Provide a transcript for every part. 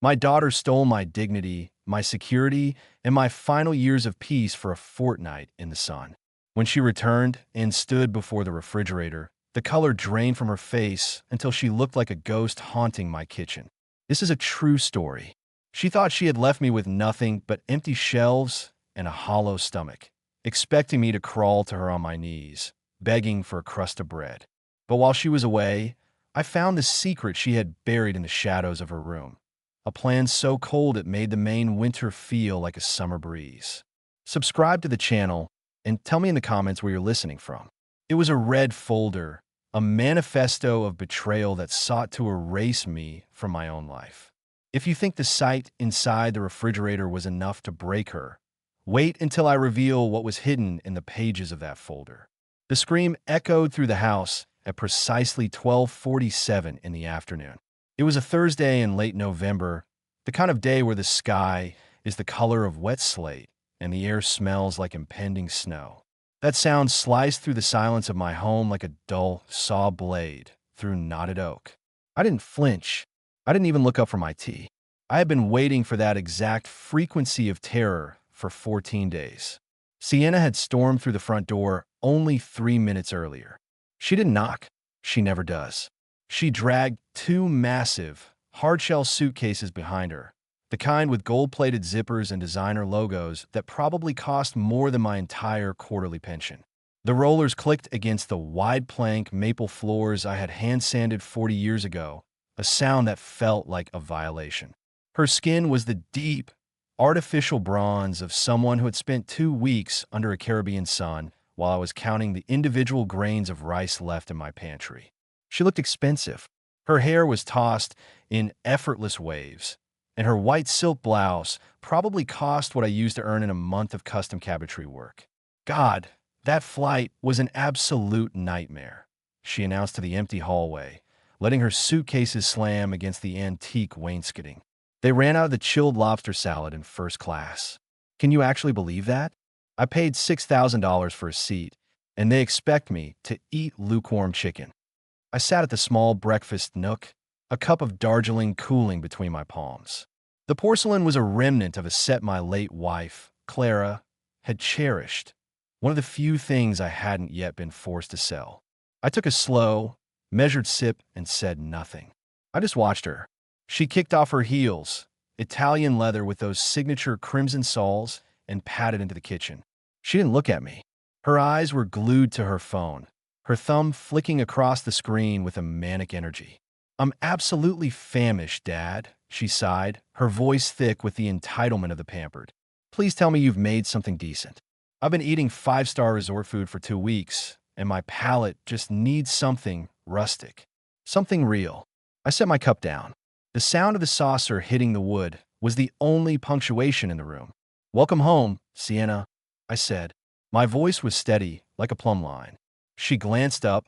My daughter stole my dignity, my security, and my final years of peace for a fortnight in the sun. When she returned and stood before the refrigerator, the color drained from her face until she looked like a ghost haunting my kitchen. This is a true story. She thought she had left me with nothing but empty shelves and a hollow stomach, expecting me to crawl to her on my knees, begging for a crust of bread. But while she was away, I found the secret she had buried in the shadows of her room. A plan so cold it made the Maine winter feel like a summer breeze. Subscribe to the channel and tell me in the comments where you're listening from. It was a red folder, a manifesto of betrayal that sought to erase me from my own life. If you think the sight inside the refrigerator was enough to break her, wait until I reveal what was hidden in the pages of that folder. The scream echoed through the house at precisely 12:47 in the afternoon. It was a Thursday in late November, the kind of day where the sky is the color of wet slate and the air smells like impending snow. That sound sliced through the silence of my home like a dull saw blade through knotted oak. I didn't flinch. I didn't even look up from my tea. I had been waiting for that exact frequency of terror for 14 days. Sienna had stormed through the front door only 3 minutes earlier. She didn't knock. She never does. She dragged two massive, hardshell suitcases behind her, the kind with gold-plated zippers and designer logos that probably cost more than my entire quarterly pension. The rollers clicked against the wide-plank maple floors I had hand-sanded 40 years ago, a sound that felt like a violation. Her skin was the deep, artificial bronze of someone who had spent 2 weeks under a Caribbean sun while I was counting the individual grains of rice left in my pantry. She looked expensive. Her hair was tossed in effortless waves, and her white silk blouse probably cost what I used to earn in a month of custom cabinetry work. God, that flight was an absolute nightmare, she announced to the empty hallway, letting her suitcases slam against the antique wainscoting. They ran out of the chilled lobster salad in first class. Can you actually believe that? I paid $6,000 for a seat, and they expect me to eat lukewarm chicken. I sat at the small breakfast nook, a cup of Darjeeling cooling between my palms. The porcelain was a remnant of a set my late wife, Clara, had cherished, one of the few things I hadn't yet been forced to sell. I took a slow, measured sip and said nothing. I just watched her. She kicked off her heels, Italian leather with those signature crimson soles, and padded into the kitchen. She didn't look at me. Her eyes were glued to her phone, her thumb flicking across the screen with a manic energy. "I'm absolutely famished, Dad," she sighed, her voice thick with the entitlement of the pampered. "Please tell me you've made something decent. I've been eating 5-star resort food for 2 weeks, and my palate just needs something rustic, something real." I set my cup down. The sound of the saucer hitting the wood was the only punctuation in the room. "Welcome home, Sienna," I said. My voice was steady, like a plumb line. She glanced up,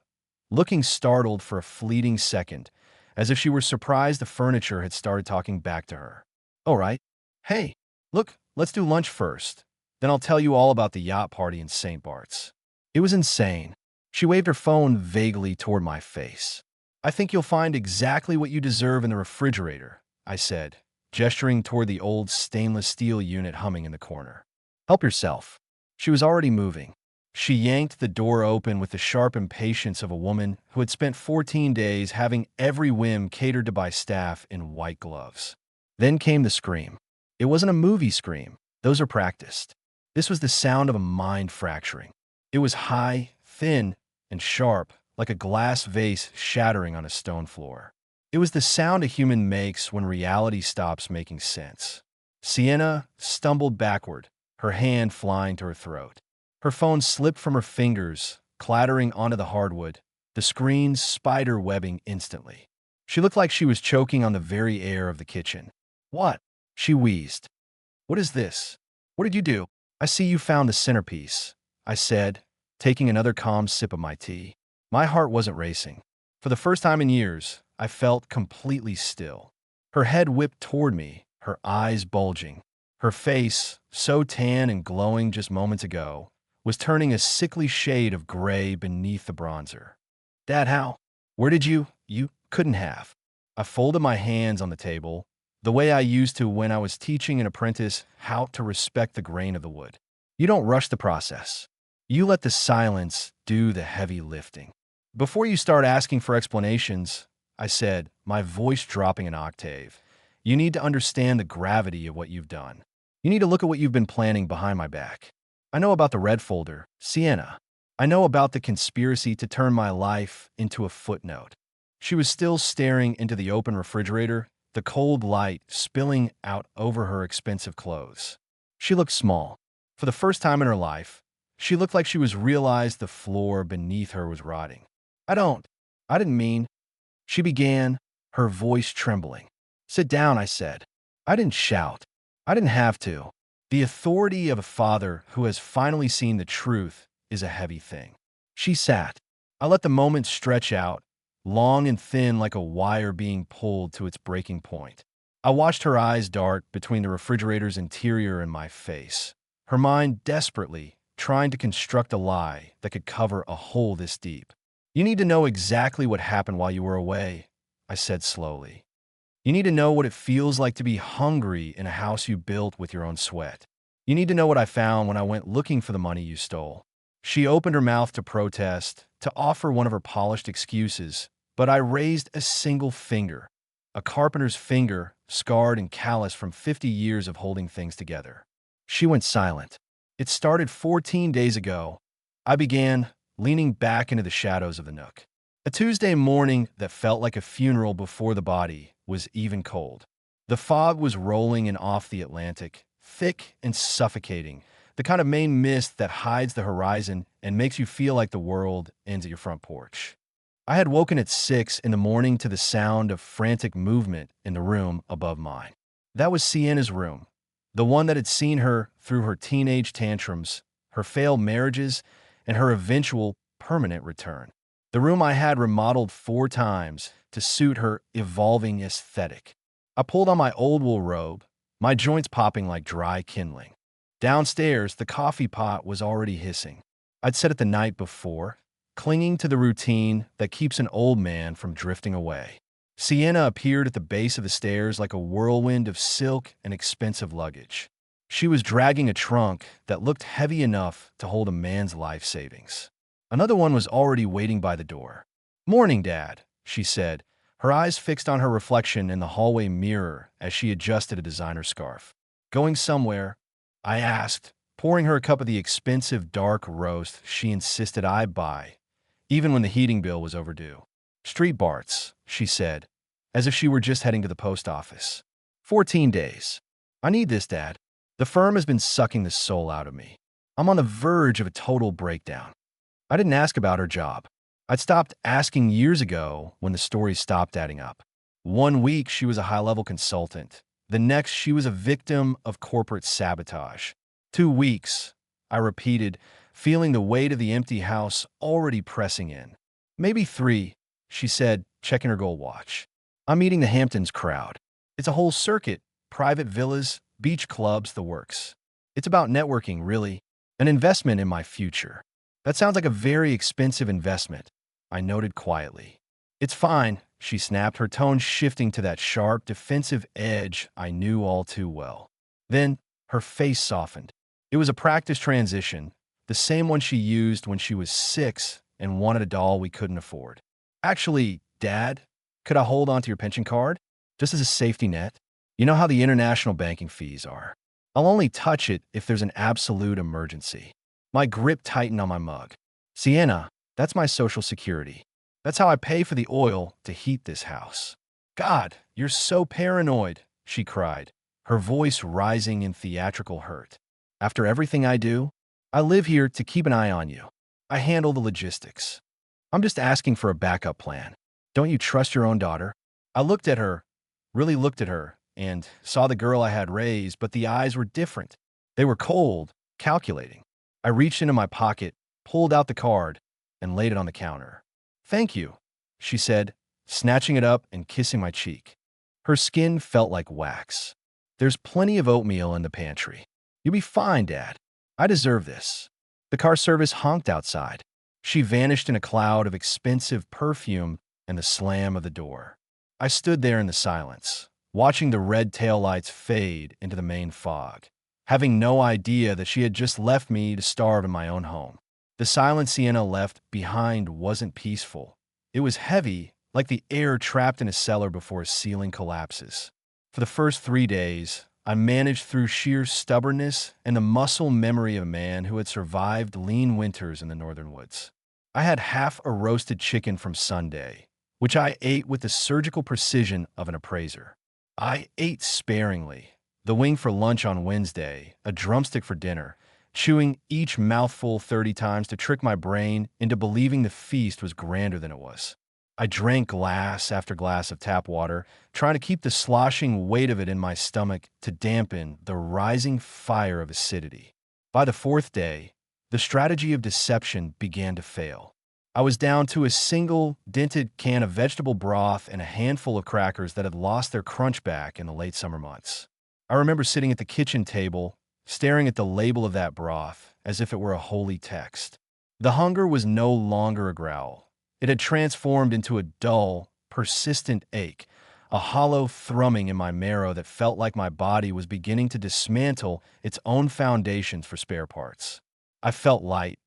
looking startled for a fleeting second, as if she were surprised the furniture had started talking back to her. "All right. Hey, look, let's do lunch first. Then I'll tell you all about the yacht party in St. Bart's." It was insane. She waved her phone vaguely toward my face. "I think you'll find exactly what you deserve in the refrigerator," I said, gesturing toward the old stainless steel unit humming in the corner. "Help yourself." She was already moving. She yanked the door open with the sharp impatience of a woman who had spent 14 days having every whim catered to by staff in white gloves. Then came the scream. It wasn't a movie scream. Those are practiced. This was the sound of a mind fracturing. It was high, thin, and sharp, like a glass vase shattering on a stone floor. It was the sound a human makes when reality stops making sense. Sienna stumbled backward, her hand flying to her throat. Her phone slipped from her fingers, clattering onto the hardwood, the screen spider webbing instantly. She looked like she was choking on the very air of the kitchen. "What?" she wheezed. "What is this? What did you do?" "I see you found the centerpiece," I said, taking another calm sip of my tea. My heart wasn't racing. For the first time in years, I felt completely still. Her head whipped toward me, her eyes bulging. Her face, so tan and glowing just moments ago, was turning a sickly shade of gray beneath the bronzer. "Dad, how? Where did you couldn't have." I folded my hands on the table, the way I used to when I was teaching an apprentice how to respect the grain of the wood. You don't rush the process. You let the silence do the heavy lifting. Before you start asking for explanations, I said, my voice dropping an octave, you need to understand the gravity of what you've done. You need to look at what you've been planning behind my back. I know about the red folder, Sienna. I know about the conspiracy to turn my life into a footnote. She was still staring into the open refrigerator, the cold light spilling out over her expensive clothes. She looked small. For the first time in her life, she looked like she was realized the floor beneath her was rotting. I didn't mean, she began, her voice trembling. Sit down, I said. I didn't shout. I didn't have to. The authority of a father who has finally seen the truth is a heavy thing. She sat. I let the moment stretch out, long and thin like a wire being pulled to its breaking point. I watched her eyes dart between the refrigerator's interior and my face, her mind desperately trying to construct a lie that could cover a hole this deep. You need to know exactly what happened while you were away, I said slowly. You need to know what it feels like to be hungry in a house you built with your own sweat. You need to know what I found when I went looking for the money you stole. She opened her mouth to protest, to offer one of her polished excuses, but I raised a single finger, a carpenter's finger, scarred and calloused from 50 years of holding things together. She went silent. It started 14 days ago. I began, leaning back into the shadows of the nook. A Tuesday morning that felt like a funeral before the body was even cold. The fog was rolling in off the Atlantic, thick and suffocating, the kind of Maine mist that hides the horizon and makes you feel like the world ends at your front porch. I had woken at 6 in the morning to the sound of frantic movement in the room above mine. That was Sienna's room, the one that had seen her through her teenage tantrums, her failed marriages, and her eventual permanent return. The room I had remodeled 4 times to suit her evolving aesthetic. I pulled on my old wool robe, my joints popping like dry kindling. Downstairs, the coffee pot was already hissing. I'd set it the night before, clinging to the routine that keeps an old man from drifting away. Sienna appeared at the base of the stairs like a whirlwind of silk and expensive luggage. She was dragging a trunk that looked heavy enough to hold a man's life savings. Another one was already waiting by the door. "Morning, Dad," she said, her eyes fixed on her reflection in the hallway mirror as she adjusted a designer scarf. "Going somewhere?" I asked, pouring her a cup of the expensive dark roast she insisted I buy, even when the heating bill was overdue. "Street Barts," she said, as if she were just heading to the post office. 14 days. "I need this, Dad. The firm has been sucking the soul out of me. I'm on the verge of a total breakdown." I didn't ask about her job. I'd stopped asking years ago when the stories stopped adding up. 1 week, she was a high-level consultant. The next, she was a victim of corporate sabotage. 2 weeks, I repeated, feeling the weight of the empty house already pressing in. "Maybe 3, she said, checking her gold watch. "I'm meeting the Hamptons crowd. It's a whole circuit, private villas, beach clubs, the works. It's about networking, really, an investment in my future." "That sounds like a very expensive investment," I noted quietly. "It's fine," she snapped, her tone shifting to that sharp, defensive edge I knew all too well. Then her face softened. It was a practice transition, the same one she used when she was 6 and wanted a doll we couldn't afford. "Actually, Dad, could I hold on to your pension card? Just as a safety net? You know how the international banking fees are. I'll only touch it if there's an absolute emergency." My grip tightened on my mug. "Sienna, that's my social security. That's how I pay for the oil to heat this house." "God, you're so paranoid," she cried, her voice rising in theatrical hurt. "After everything I do, I live here to keep an eye on you. I handle the logistics. I'm just asking for a backup plan. Don't you trust your own daughter?" I looked at her, really looked at her, and saw the girl I had raised, but the eyes were different. They were cold, calculating. I reached into my pocket, pulled out the card, and laid it on the counter. "Thank you," she said, snatching it up and kissing my cheek. Her skin felt like wax. "There's plenty of oatmeal in the pantry. You'll be fine, Dad. I deserve this." The car service honked outside. She vanished in a cloud of expensive perfume and the slam of the door. I stood there in the silence, watching the red taillights fade into the main fog, having no idea that she had just left me to starve in my own home. The silent Sienna left behind wasn't peaceful. It was heavy, like the air trapped in a cellar before a ceiling collapses. For the first 3 days, I managed through sheer stubbornness and the muscle memory of a man who had survived lean winters in the northern woods. I had half a roasted chicken from Sunday, which I ate with the surgical precision of an appraiser. I ate sparingly, the wing for lunch on Wednesday, a drumstick for dinner, chewing each mouthful 30 times to trick my brain into believing the feast was grander than it was. I drank glass after glass of tap water, trying to keep the sloshing weight of it in my stomach to dampen the rising fire of acidity. By the fourth day, the strategy of deception began to fail. I was down to a single dented can of vegetable broth and a handful of crackers that had lost their crunch back in the late summer months. I remember sitting at the kitchen table, staring at the label of that broth as if it were a holy text. The hunger was no longer a growl. It had transformed into a dull, persistent ache, a hollow thrumming in my marrow that felt like my body was beginning to dismantle its own foundations for spare parts. I felt light,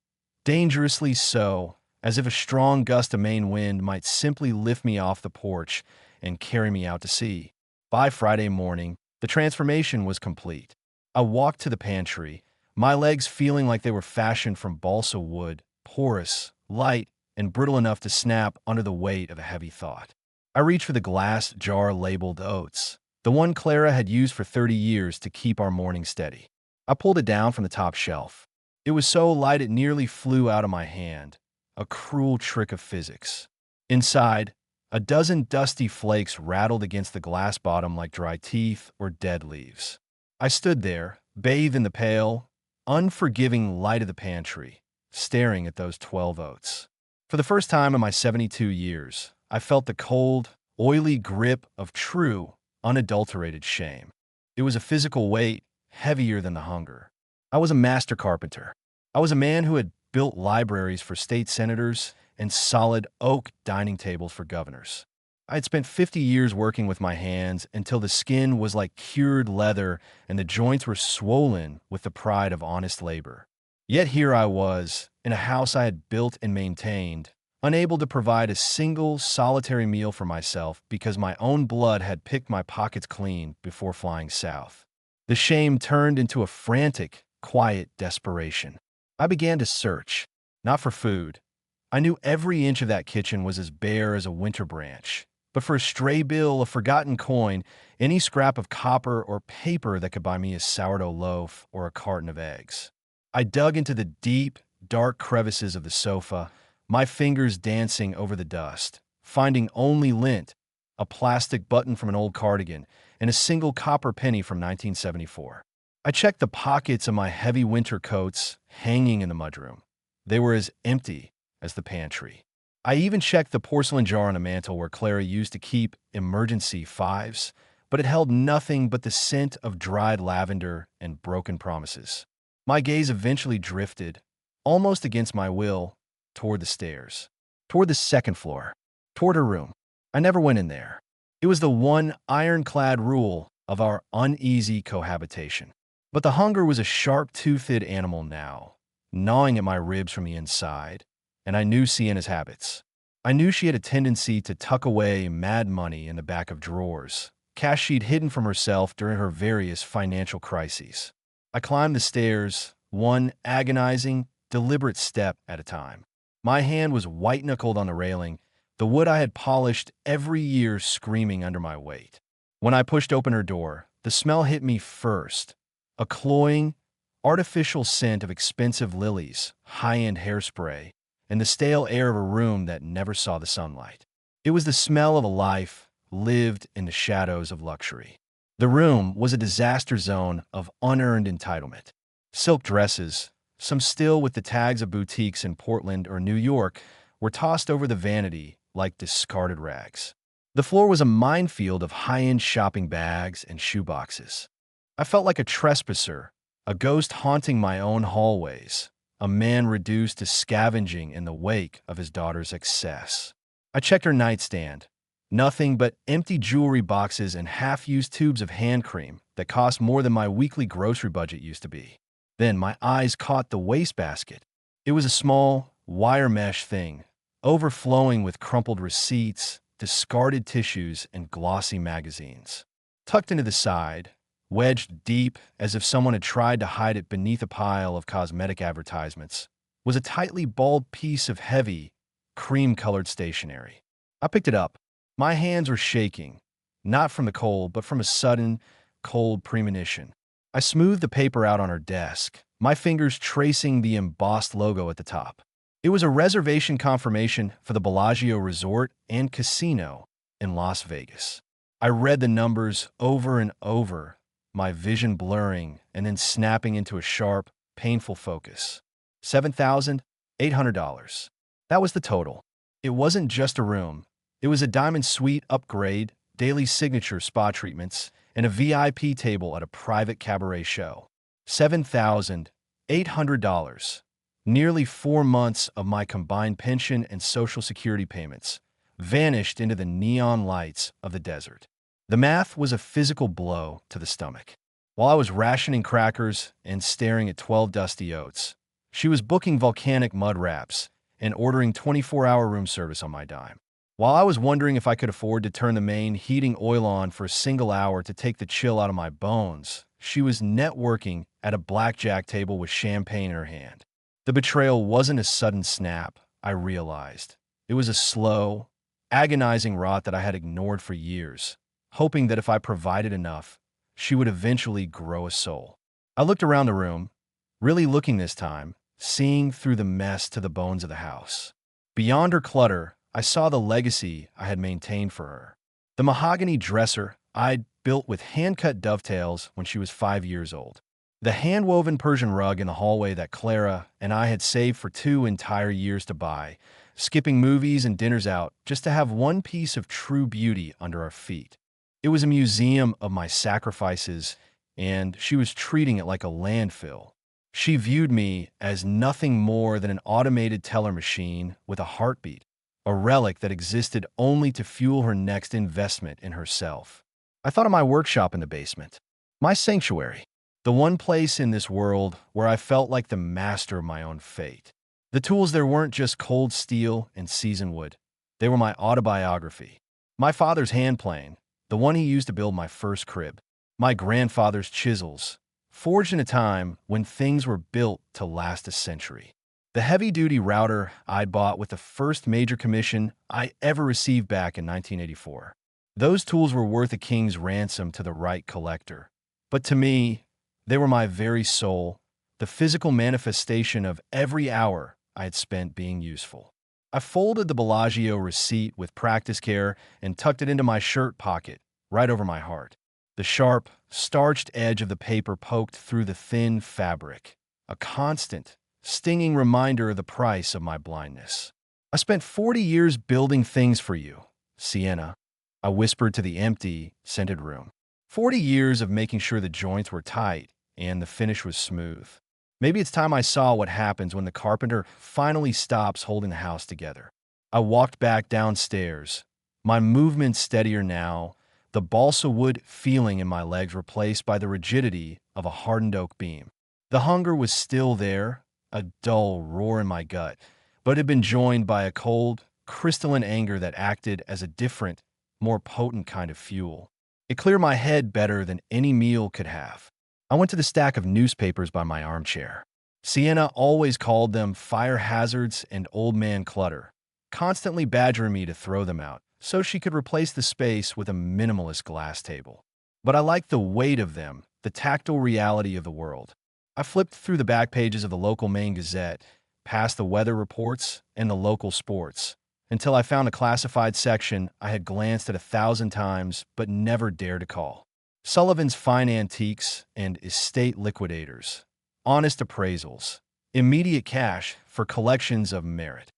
dangerously so, as if a strong gust of Maine wind might simply lift me off the porch and carry me out to sea. By Friday morning, the transformation was complete. I walked to the pantry, my legs feeling like they were fashioned from balsa wood, porous, light, and brittle enough to snap under the weight of a heavy thought. I reached for the glass jar labeled oats, the one Clara had used for 30 years to keep our morning steady. I pulled it down from the top shelf. It was so light it nearly flew out of my hand, a cruel trick of physics. Inside, a dozen dusty flakes rattled against the glass bottom like dry teeth or dead leaves. I stood there, bathed in the pale, unforgiving light of the pantry, staring at those 12 oats. For the first time in my 72 years, I felt the cold, oily grip of true, unadulterated shame. It was a physical weight, heavier than the hunger. I was a master carpenter. I was a man who had built libraries for state senators and solid oak dining tables for governors. I had spent 50 years working with my hands until the skin was like cured leather and the joints were swollen with the pride of honest labor. Yet here I was, in a house I had built and maintained, unable to provide a single solitary meal for myself because my own blood had picked my pockets clean before flying south. The shame turned into a frantic, quiet desperation. I began to search, not for food. I knew every inch of that kitchen was as bare as a winter branch, but for a stray bill, a forgotten coin, any scrap of copper or paper that could buy me a sourdough loaf or a carton of eggs. I dug into the deep, dark crevices of the sofa, my fingers dancing over the dust, finding only lint, a plastic button from an old cardigan, and a single copper penny from 1974. I checked the pockets of my heavy winter coats hanging in the mudroom. They were as empty as the pantry. I even checked the porcelain jar on the mantel where Clara used to keep emergency fives, but it held nothing but the scent of dried lavender and broken promises. My gaze eventually drifted, almost against my will, toward the stairs, toward the second floor, toward her room. I never went in there. It was the one ironclad rule of our uneasy cohabitation. But the hunger was a sharp-toothed animal now, gnawing at my ribs from the inside, and I knew Sienna's habits. I knew she had a tendency to tuck away mad money in the back of drawers, cash she'd hidden from herself during her various financial crises. I climbed the stairs, one agonizing, deliberate step at a time. My hand was white-knuckled on the railing, the wood I had polished every year screaming under my weight. When I pushed open her door, the smell hit me first, a cloying, artificial scent of expensive lilies, high-end hairspray, and the stale air of a room that never saw the sunlight. It was the smell of a life lived in the shadows of luxury. The room was a disaster zone of unearned entitlement. Silk dresses, some still with the tags of boutiques in Portland or New York, were tossed over the vanity like discarded rags. The floor was a minefield of high-end shopping bags and shoeboxes. I felt like a trespasser, a ghost haunting my own hallways, a man reduced to scavenging in the wake of his daughter's excess. I checked her nightstand. Nothing but empty jewelry boxes and half-used tubes of hand cream that cost more than my weekly grocery budget used to be. Then my eyes caught the wastebasket. It was a small, wire mesh thing, overflowing with crumpled receipts, discarded tissues, and glossy magazines. Tucked into the side, wedged deep as if someone had tried to hide it beneath a pile of cosmetic advertisements, was a tightly balled piece of heavy, cream-colored stationery. I picked it up. My hands were shaking, not from the cold, but from a sudden, cold premonition. I smoothed the paper out on her desk, my fingers tracing the embossed logo at the top. It was a reservation confirmation for the Bellagio Resort and Casino in Las Vegas. I read the numbers over and over, my vision blurring and then snapping into a sharp, painful focus. $7,800. That was the total. It wasn't just a room. It was a diamond suite upgrade, daily signature spa treatments, and a VIP table at a private cabaret show. $7,800. Nearly 4 months of my combined pension and Social Security payments vanished into the neon lights of the desert. The math was a physical blow to the stomach. While I was rationing crackers and staring at 12 dusty oats, she was booking volcanic mud wraps and ordering 24-hour room service on my dime. While I was wondering if I could afford to turn the main heating oil on for a single hour to take the chill out of my bones, she was networking at a blackjack table with champagne in her hand. The betrayal wasn't a sudden snap, I realized. It was a slow, agonizing rot that I had ignored for years, hoping that if I provided enough, she would eventually grow a soul. I looked around the room, really looking this time, seeing through the mess to the bones of the house. Beyond her clutter, I saw the legacy I had maintained for her. The mahogany dresser I'd built with hand-cut dovetails when she was 5 years old. The hand-woven Persian rug in the hallway that Clara and I had saved for 2 entire years to buy, skipping movies and dinners out just to have one piece of true beauty under our feet. It was a museum of my sacrifices, and she was treating it like a landfill. She viewed me as nothing more than an automated teller machine with a heartbeat, a relic that existed only to fuel her next investment in herself. I thought of my workshop in the basement, my sanctuary, the one place in this world where I felt like the master of my own fate. The tools there weren't just cold steel and seasoned wood. They were my autobiography. My father's hand plane, the one he used to build my first crib. My grandfather's chisels, forged in a time when things were built to last a century. The heavy-duty router I'd bought with the first major commission I ever received back in 1984. Those tools were worth a king's ransom to the right collector. But to me, they were my very soul, the physical manifestation of every hour I had spent being useful. I folded the Bellagio receipt with practice care and tucked it into my shirt pocket, right over my heart. The sharp, starched edge of the paper poked through the thin fabric, a constant, stinging reminder of the price of my blindness. I spent 40 years building things for you, Sienna, I whispered to the empty, scented room. 40 years of making sure the joints were tight and the finish was smooth. Maybe it's time I saw what happens when the carpenter finally stops holding the house together. I walked back downstairs, my movement steadier now, the balsa wood feeling in my legs replaced by the rigidity of a hardened oak beam. The hunger was still there, a dull roar in my gut, but it had been joined by a cold, crystalline anger that acted as a different, more potent kind of fuel. It cleared my head better than any meal could have. I went to the stack of newspapers by my armchair. Sienna always called them fire hazards and old man clutter, constantly badgering me to throw them out so she could replace the space with a minimalist glass table. But I liked the weight of them, the tactile reality of the world. I flipped through the back pages of the local Maine Gazette, past the weather reports and the local sports, until I found a classified section I had glanced at 1,000 times but never dared to call. Sullivan's Fine Antiques and Estate Liquidators. Honest appraisals. Immediate cash for collections of merit.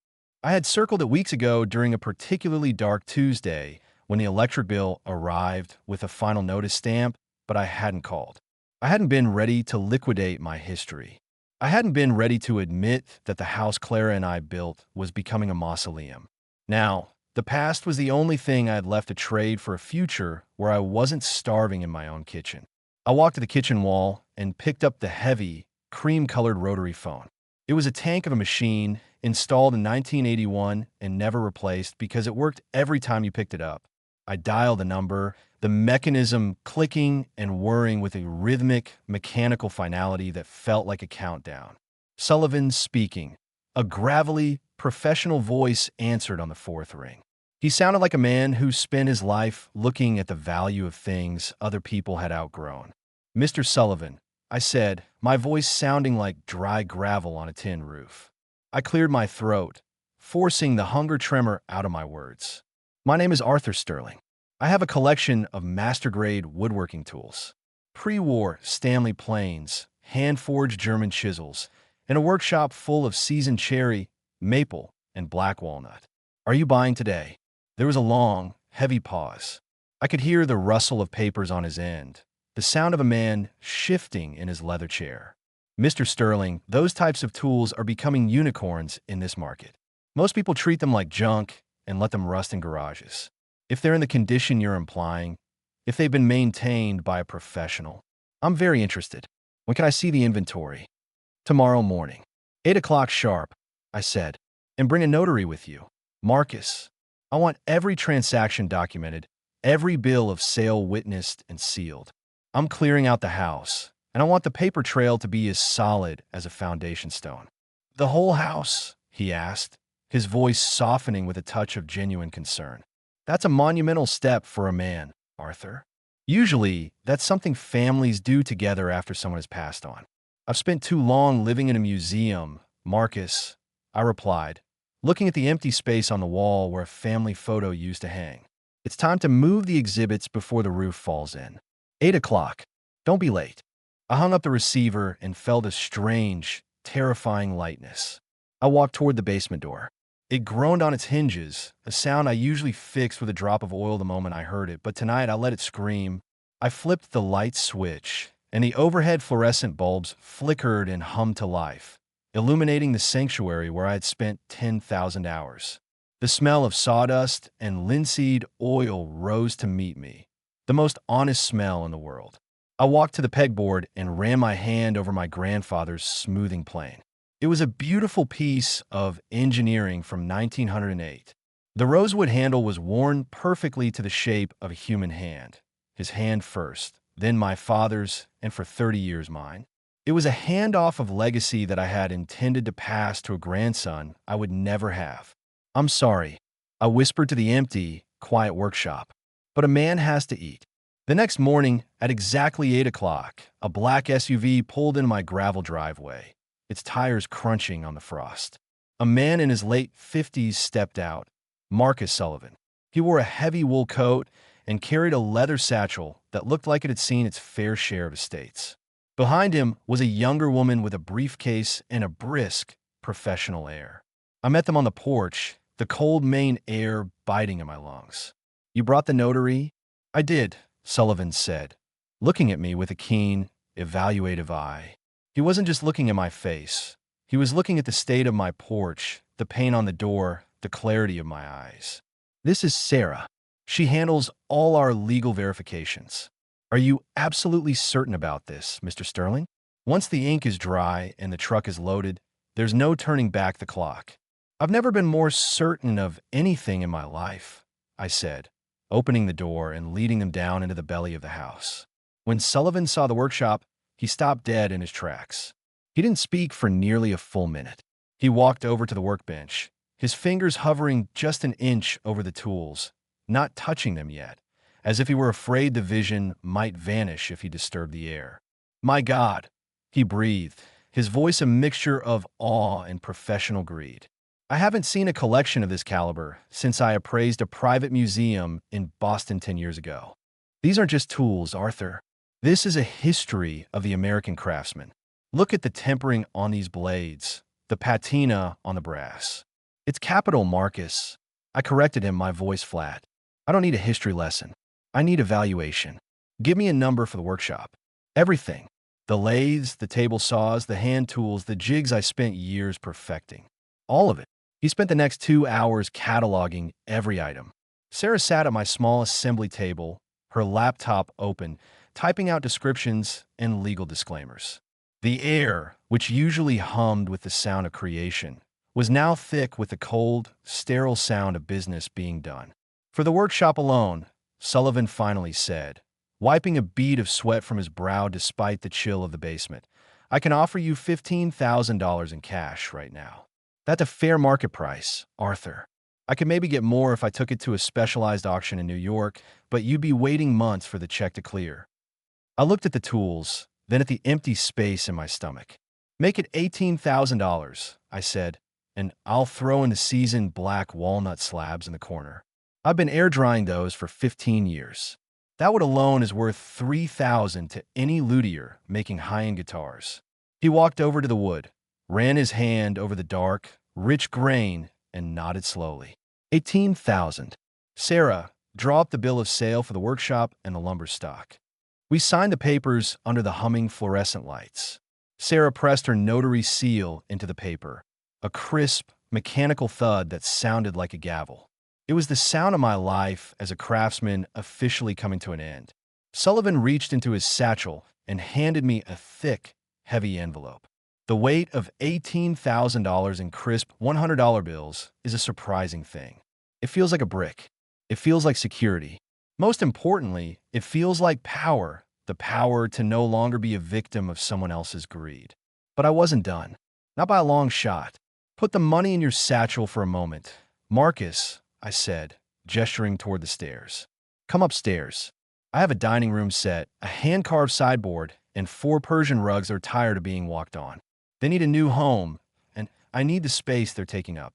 I had circled it weeks ago during a particularly dark Tuesday when the electric bill arrived with a final notice stamp, but I hadn't called. I hadn't been ready to liquidate my history. I hadn't been ready to admit that the house Clara and I built was becoming a mausoleum. Now, The past was the only thing I had left to trade for a future where I wasn't starving in my own kitchen. I walked to the kitchen wall and picked up the heavy, cream-colored rotary phone. It was a tank of a machine installed in 1981 and never replaced because it worked every time you picked it up. I dialed the number, the mechanism clicking and whirring with a rhythmic, mechanical finality that felt like a countdown. Sullivan speaking. A gravelly, professional voice answered on the fourth ring. He sounded like a man who spent his life looking at the value of things other people had outgrown. "Mr. Sullivan," I said, my voice sounding like dry gravel on a tin roof. I cleared my throat, forcing the hunger tremor out of my words. "My name is Arthur Sterling. I have a collection of master-grade woodworking tools. Pre-war Stanley planes, hand-forged German chisels, and a workshop full of seasoned cherry, maple, and black walnut. Are you buying today?" There was a long, heavy pause. I could hear the rustle of papers on his end, the sound of a man shifting in his leather chair. "Mr. Sterling, those types of tools are becoming unicorns in this market. Most people treat them like junk and let them rust in garages. If they're in the condition you're implying, if they've been maintained by a professional, I'm very interested. When can I see the inventory?" "Tomorrow morning. 8 o'clock sharp," I said. "And bring a notary with you. Marcus. I want every transaction documented, every bill of sale witnessed and sealed. I'm clearing out the house, and I want the paper trail to be as solid as a foundation stone." "The whole house?" he asked, his voice softening with a touch of genuine concern. "That's a monumental step for a man, Arthur. Usually, that's something families do together after someone has passed on." "I've spent too long living in a museum, Marcus," I replied, looking at the empty space on the wall where a family photo used to hang. "It's time to move the exhibits before the roof falls in. 8 o'clock. Don't be late." I hung up the receiver and felt a strange, terrifying lightness. I walked toward the basement door. It groaned on its hinges, a sound I usually fixed with a drop of oil the moment I heard it, but tonight I let it scream. I flipped the light switch, and the overhead fluorescent bulbs flickered and hummed to life, illuminating the sanctuary where I had spent 10,000 hours. The smell of sawdust and linseed oil rose to meet me, the most honest smell in the world. I walked to the pegboard and ran my hand over my grandfather's smoothing plane. It was a beautiful piece of engineering from 1908. The rosewood handle was worn perfectly to the shape of a human hand, his hand first, then my father's, and for 30 years mine. It was a handoff of legacy that I had intended to pass to a grandson I would never have. "I'm sorry," I whispered to the empty, quiet workshop, "but a man has to eat." The next morning, at exactly 8 o'clock, a black SUV pulled into my gravel driveway, its tires crunching on the frost. A man in his late 50s stepped out, Marcus Sullivan. He wore a heavy wool coat and carried a leather satchel that looked like it had seen its fair share of estates. Behind him was a younger woman with a briefcase and a brisk, professional air. I met them on the porch, the cold Maine air biting in my lungs. "You brought the notary?" "I did," Sullivan said, looking at me with a keen, evaluative eye. He wasn't just looking at my face. He was looking at the state of my porch, the paint on the door, the clarity of my eyes. "This is Sarah. She handles all our legal verifications. Are you absolutely certain about this, Mr. Sterling? Once the ink is dry and the truck is loaded, there's no turning back the clock." "I've never been more certain of anything in my life," I said, opening the door and leading them down into the belly of the house. When Sullivan saw the workshop, he stopped dead in his tracks. He didn't speak for nearly a full minute. He walked over to the workbench, his fingers hovering just an inch over the tools, not touching them yet, as if he were afraid the vision might vanish if he disturbed the air. "My God," he breathed, his voice a mixture of awe and professional greed. "I haven't seen a collection of this caliber since I appraised a private museum in Boston 10 years ago. These aren't just tools, Arthur. This is a history of the American craftsman. Look at the tempering on these blades, the patina on the brass. It's capital, Marcus." I corrected him, my voice flat. "I don't need a history lesson. I need evaluation. Give me a number for the workshop. Everything. The lathes, the table saws, the hand tools, the jigs I spent years perfecting. All of it." He spent the next 2 hours cataloging every item. Sarah sat at my small assembly table, her laptop open, typing out descriptions and legal disclaimers. The air, which usually hummed with the sound of creation, was now thick with the cold, sterile sound of business being done. For the workshop alone, Sullivan finally said, wiping a bead of sweat from his brow despite the chill of the basement, I can offer you $15,000 in cash right now. That's a fair market price, Arthur. I could maybe get more if I took it to a specialized auction in New York, but you'd be waiting months for the check to clear. I looked at the tools, then at the empty space in my stomach. Make it $18,000, I said, and I'll throw in the seasoned black walnut slabs in the corner. I've been air drying those for 15 years. That would alone is worth $3,000 to any luthier making high-end guitars. He walked over to the wood, ran his hand over the dark, rich grain, and nodded slowly. $18,000. Sarah, draw up the bill of sale for the workshop and the lumber stock. We signed the papers under the humming fluorescent lights. Sarah pressed her notary seal into the paper, a crisp, mechanical thud that sounded like a gavel. It was the sound of my life as a craftsman officially coming to an end. Sullivan reached into his satchel and handed me a thick, heavy envelope. The weight of $18,000 in crisp $100 bills is a surprising thing. It feels like a brick. It feels like security. Most importantly, it feels like power, the power to no longer be a victim of someone else's greed. But I wasn't done. Not by a long shot. Put the money in your satchel for a moment. Marcus, I said, gesturing toward the stairs. Come upstairs. I have a dining room set, a hand-carved sideboard, and 4 Persian rugs that are tired of being walked on. They need a new home, and I need the space they're taking up.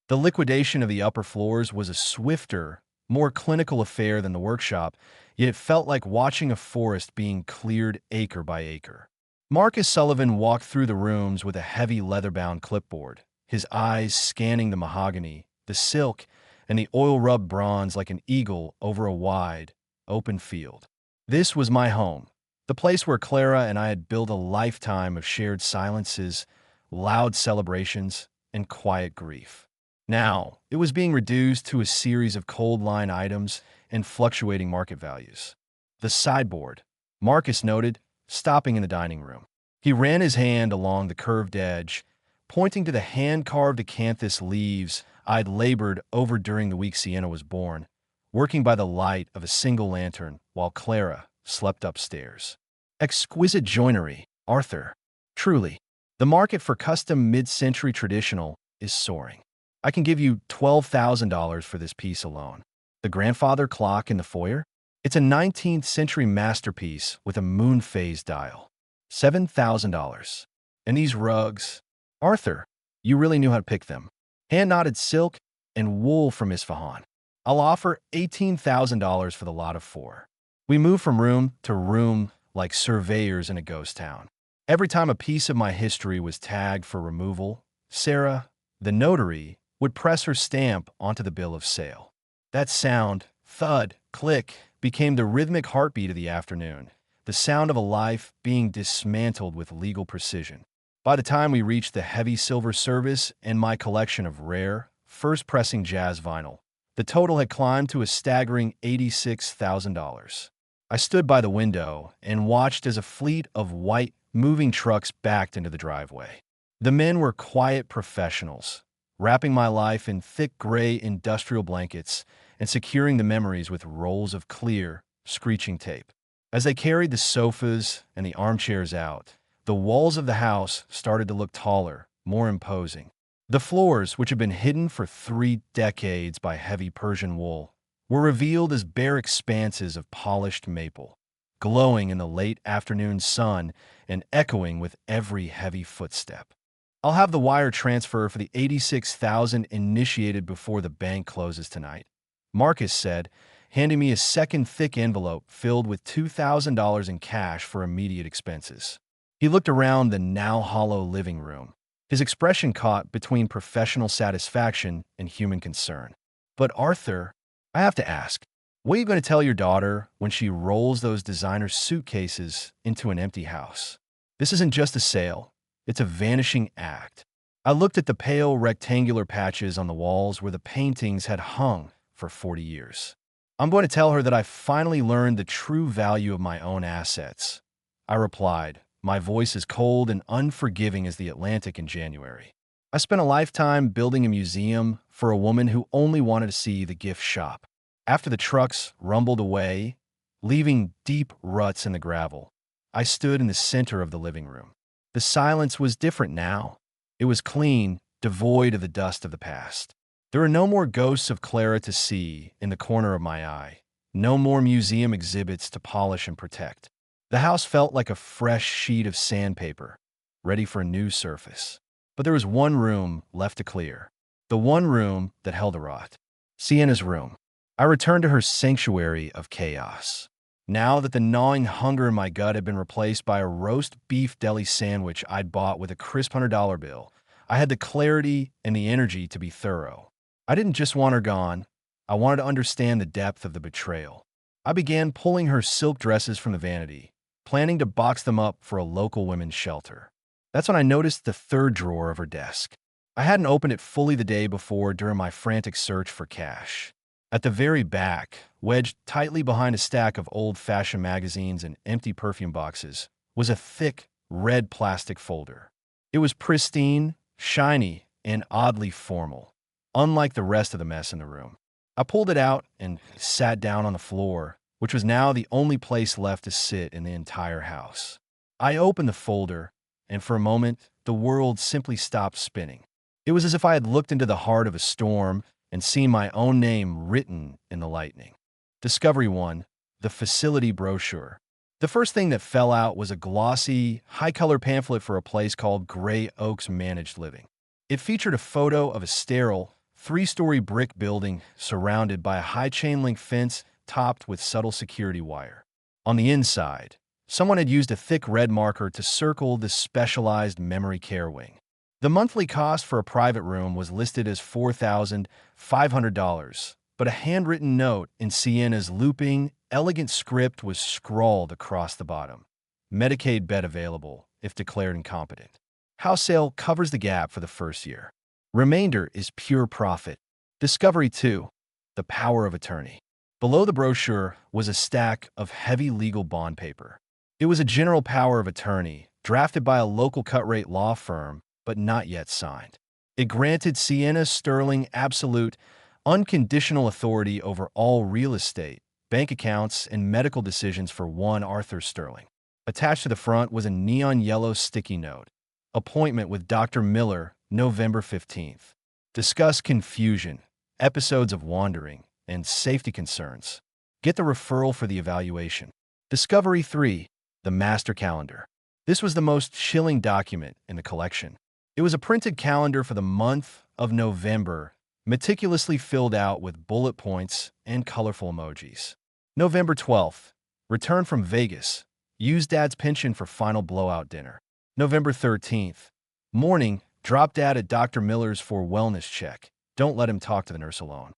The liquidation of the upper floors was a swifter, more clinical affair than the workshop, yet it felt like watching a forest being cleared acre by acre. Marcus Sullivan walked through the rooms with a heavy leather-bound clipboard, his eyes scanning the mahogany, the silk, and the oil-rubbed bronze like an eagle over a wide, open field. This was my home, the place where Clara and I had built a lifetime of shared silences, loud celebrations, and quiet grief. Now, it was being reduced to a series of cold-line items and fluctuating market values. The sideboard, Marcus noted, stopping in the dining room. He ran his hand along the curved edge, pointing to the hand-carved acanthus leaves I'd labored over during the week Sienna was born, working by the light of a single lantern while Clara slept upstairs. Exquisite joinery, Arthur. Truly, the market for custom mid-century traditional is soaring. I can give you $12,000 for this piece alone. The grandfather clock in the foyer? It's a 19th century masterpiece with a moon phase dial. $7,000. And these rugs? Arthur, you really knew how to pick them. Hand-knotted silk and wool from Isfahan. I'll offer $18,000 for the lot of 4. We moved from room to room like surveyors in a ghost town. Every time a piece of my history was tagged for removal, Sarah, the notary, would press her stamp onto the bill of sale. That sound, thud, click, became the rhythmic heartbeat of the afternoon, the sound of a life being dismantled with legal precision. By the time we reached the heavy silver service and my collection of rare, first-pressing jazz vinyl, the total had climbed to a staggering $86,000. I stood by the window and watched as a fleet of white, moving trucks backed into the driveway. The men were quiet professionals, wrapping my life in thick gray industrial blankets and securing the memories with rolls of clear, screeching tape. As they carried the sofas and the armchairs out, the walls of the house started to look taller, more imposing. The floors, which had been hidden for 3 decades by heavy Persian wool, were revealed as bare expanses of polished maple, glowing in the late afternoon sun and echoing with every heavy footstep. I'll have the wire transfer for the $86,000 initiated before the bank closes tonight, Marcus said, handing me a second thick envelope filled with $2,000 in cash for immediate expenses. He looked around the now hollow living room, his expression caught between professional satisfaction and human concern. But Arthur, I have to ask, what are you going to tell your daughter when she rolls those designer suitcases into an empty house? This isn't just a sale, it's a vanishing act. I looked at the pale rectangular patches on the walls where the paintings had hung for 40 years. I'm going to tell her that I finally learned the true value of my own assets. I replied, my voice as cold and unforgiving as the Atlantic in January. I spent a lifetime building a museum for a woman who only wanted to see the gift shop. After the trucks rumbled away, leaving deep ruts in the gravel, I stood in the center of the living room. The silence was different now. It was clean, devoid of the dust of the past. There were no more ghosts of Clara to see in the corner of my eye, no more museum exhibits to polish and protect. The house felt like a fresh sheet of sandpaper, ready for a new surface. But there was one room left to clear, the one room that held a rot. Sienna's room. I returned to her sanctuary of chaos. Now that the gnawing hunger in my gut had been replaced by a roast beef deli sandwich I'd bought with a crisp $100 bill, I had the clarity and the energy to be thorough. I didn't just want her gone. I wanted to understand the depth of the betrayal. I began pulling her silk dresses from the vanity, planning to box them up for a local women's shelter. That's when I noticed the third drawer of her desk. I hadn't opened it fully the day before during my frantic search for cash. At the very back, wedged tightly behind a stack of old-fashioned magazines and empty perfume boxes, was a thick, red plastic folder. It was pristine, shiny, and oddly formal, unlike the rest of the mess in the room. I pulled it out and sat down on the floor, which was now the only place left to sit in the entire house. I opened the folder, and for a moment, the world simply stopped spinning. It was as if I had looked into the heart of a storm and seen my own name written in the lightning. Discovery 1, the facility brochure. The first thing that fell out was a glossy, high-color pamphlet for a place called Gray Oaks Managed Living. It featured a photo of a sterile, 3-story brick building surrounded by a high chain-link fence topped with subtle security wire. On the inside, someone had used a thick red marker to circle the specialized memory care wing. The monthly cost for a private room was listed as $4,500, but a handwritten note in Sienna's looping, elegant script was scrawled across the bottom. Medicaid bed available, if declared incompetent. House sale covers the gap for the first year. Remainder is pure profit. Discovery 2, the power of attorney. Below the brochure was a stack of heavy legal bond paper. It was a general power of attorney, drafted by a local cut-rate law firm, but not yet signed. It granted Sienna Sterling absolute, unconditional authority over all real estate, bank accounts, and medical decisions for one Arthur Sterling. Attached to the front was a neon yellow sticky note. Appointment with Dr. Miller, November 15th. Discuss confusion, episodes of wandering, and safety concerns. Get the referral for the evaluation. Discovery 3, the master calendar. This was the most chilling document in the collection. It was a printed calendar for the month of November, meticulously filled out with bullet points and colorful emojis. November 12th, return from Vegas. Use dad's pension for final blowout dinner. November 13th, morning, drop dad at Dr. Miller's for wellness check. Don't let him talk to the nurse alone.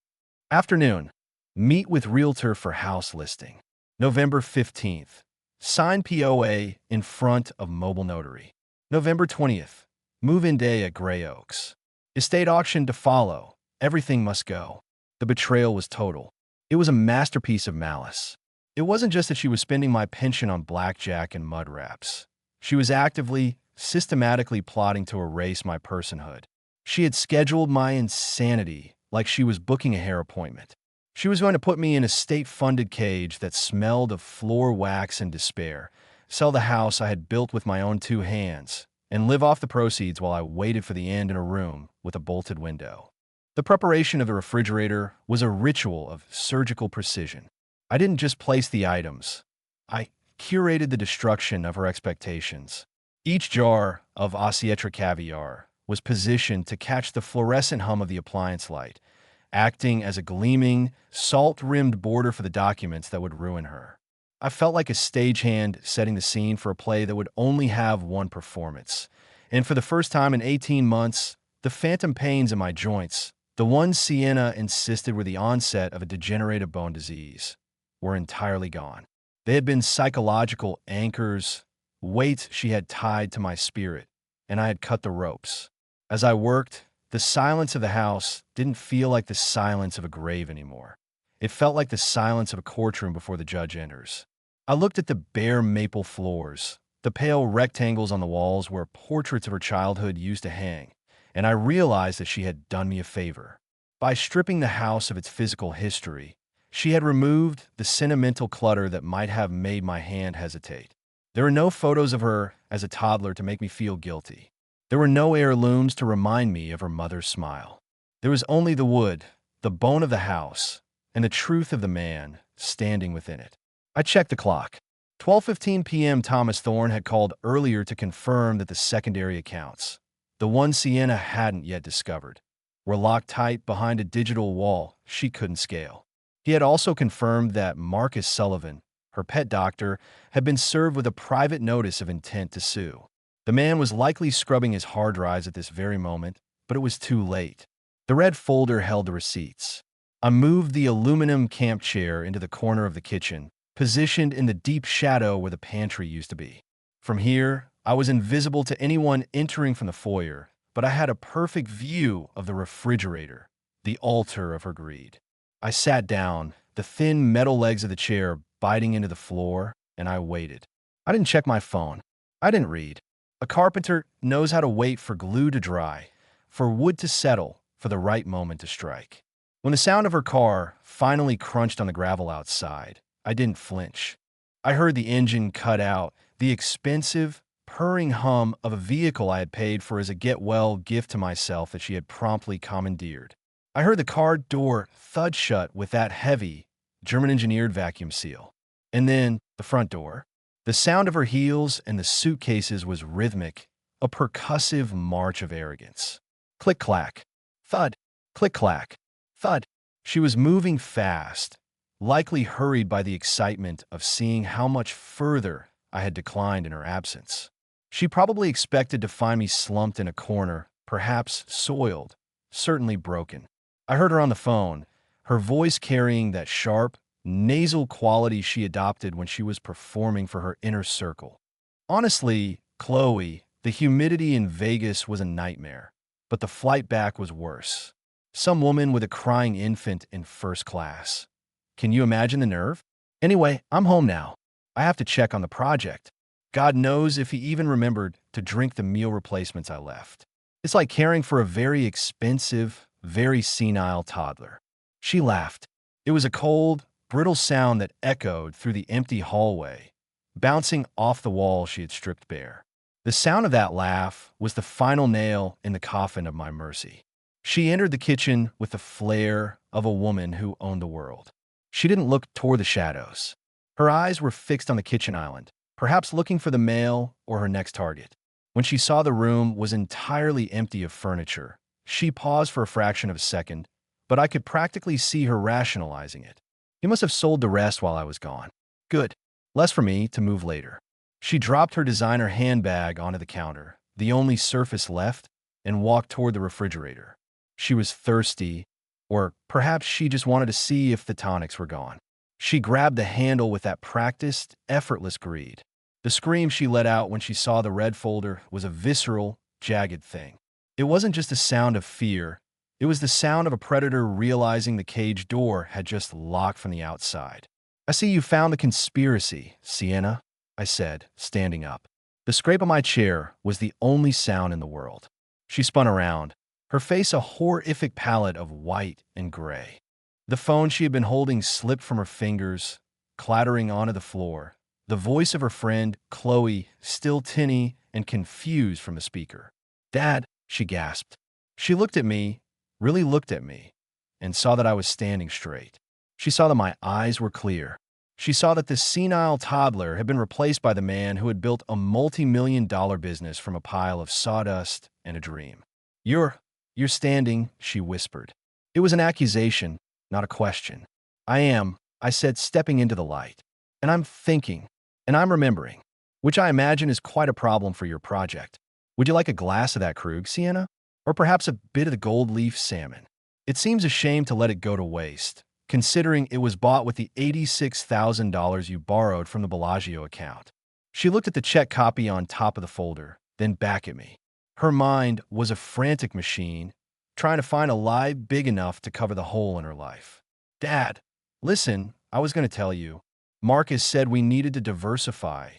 Afternoon, meet with realtor for house listing. November 15th, sign POA in front of mobile notary. November 20th, move-in day at Gray Oaks. Estate auction to follow. Everything must go. The betrayal was total. It was a masterpiece of malice. It wasn't just that she was spending my pension on blackjack and mud wraps. She was actively, systematically plotting to erase my personhood. She had scheduled my insanity like she was booking a hair appointment. She was going to put me in a state-funded cage that smelled of floor wax and despair, sell the house I had built with my own 2 hands, and live off the proceeds while I waited for the end in a room with a bolted window. The preparation of the refrigerator was a ritual of surgical precision. I didn't just place the items. I curated the destruction of her expectations. Each jar of Asiatica caviar was positioned to catch the fluorescent hum of the appliance light, acting as a gleaming, salt-rimmed border for the documents that would ruin her. I felt like a stagehand setting the scene for a play that would only have one performance. And for the first time in 18 months, the phantom pains in my joints, the ones Sienna insisted were the onset of a degenerative bone disease, were entirely gone. They had been psychological anchors, weights she had tied to my spirit, and I had cut the ropes. As I worked, the silence of the house didn't feel like the silence of a grave anymore. It felt like the silence of a courtroom before the judge enters. I looked at the bare maple floors, the pale rectangles on the walls where portraits of her childhood used to hang, and I realized that she had done me a favor. By stripping the house of its physical history, she had removed the sentimental clutter that might have made my hand hesitate. There were no photos of her as a toddler to make me feel guilty. There were no heirlooms to remind me of her mother's smile. There was only the wood, the bone of the house, and the truth of the man standing within it. I checked the clock. 12:15 p.m. Thomas Thorne had called earlier to confirm that the secondary accounts, the one Sienna hadn't yet discovered, were locked tight behind a digital wall she couldn't scale. He had also confirmed that Marcus Sullivan, her pet doctor, had been served with a private notice of intent to sue. The man was likely scrubbing his hard drives at this very moment, but it was too late. The red folder held the receipts. I moved the aluminum camp chair into the corner of the kitchen, positioned in the deep shadow where the pantry used to be. From here, I was invisible to anyone entering from the foyer, but I had a perfect view of the refrigerator, the altar of her greed. I sat down, the thin metal legs of the chair biting into the floor, and I waited. I didn't check my phone. I didn't read. A carpenter knows how to wait for glue to dry, for wood to settle, for the right moment to strike. When the sound of her car finally crunched on the gravel outside, I didn't flinch. I heard the engine cut out, the expensive, purring hum of a vehicle I had paid for as a get-well gift to myself that she had promptly commandeered. I heard the car door thud shut with that heavy, German-engineered vacuum seal. And then the front door. The sound of her heels and the suitcases was rhythmic, a percussive march of arrogance. Click-clack, thud, click-clack, thud. She was moving fast, likely hurried by the excitement of seeing how much further I had declined in her absence. She probably expected to find me slumped in a corner, perhaps soiled, certainly broken. I heard her on the phone, her voice carrying that sharp, nasal quality she adopted when she was performing for her inner circle. Honestly, Chloe, the humidity in Vegas was a nightmare, but the flight back was worse. Some woman with a crying infant in first class. Can you imagine the nerve? Anyway, I'm home now. I have to check on the project. God knows if he even remembered to drink the meal replacements I left. It's like caring for a very expensive, very senile toddler. She laughed. It was a cold, brittle sound that echoed through the empty hallway, bouncing off the wall she had stripped bare. The sound of that laugh was the final nail in the coffin of my mercy. She entered the kitchen with the flair of a woman who owned the world. She didn't look toward the shadows. Her eyes were fixed on the kitchen island, perhaps looking for the mail or her next target. When she saw the room was entirely empty of furniture, she paused for a fraction of a second, but I could practically see her rationalizing it. He must have sold the rest while I was gone. Good. Less for me to move later. She dropped her designer handbag onto the counter, the only surface left, and walked toward the refrigerator. She was thirsty, or perhaps she just wanted to see if the tonics were gone. She grabbed the handle with that practiced, effortless greed. The scream she let out when she saw the red folder was a visceral, jagged thing. It wasn't just a sound of fear. It was the sound of a predator realizing the cage door had just locked from the outside. I see you found the conspiracy, Sienna, I said, standing up. The scrape of my chair was the only sound in the world. She spun around, her face a horrific palette of white and gray. The phone she had been holding slipped from her fingers, clattering onto the floor. The voice of her friend, Chloe, still tinny and confused from the speaker. "Dad," she gasped. She looked at me, really looked at me, and saw that I was standing straight. She saw that my eyes were clear. She saw that this senile toddler had been replaced by the man who had built a multi-million-dollar business from a pile of sawdust and a dream. You're standing," she whispered. It was an accusation, not a question. I said, stepping into the light. "And I'm thinking, and I'm remembering, which I imagine is quite a problem for your project. Would you like a glass of that Krug, Sienna? Or perhaps a bit of the gold leaf salmon? It seems a shame to let it go to waste, considering it was bought with the $86,000 you borrowed from the Bellagio account." She looked at the check copy on top of the folder, then back at me. Her mind was a frantic machine, trying to find a lie big enough to cover the hole in her life. Dad, listen, I was going to tell you. Marcus said we needed to diversify.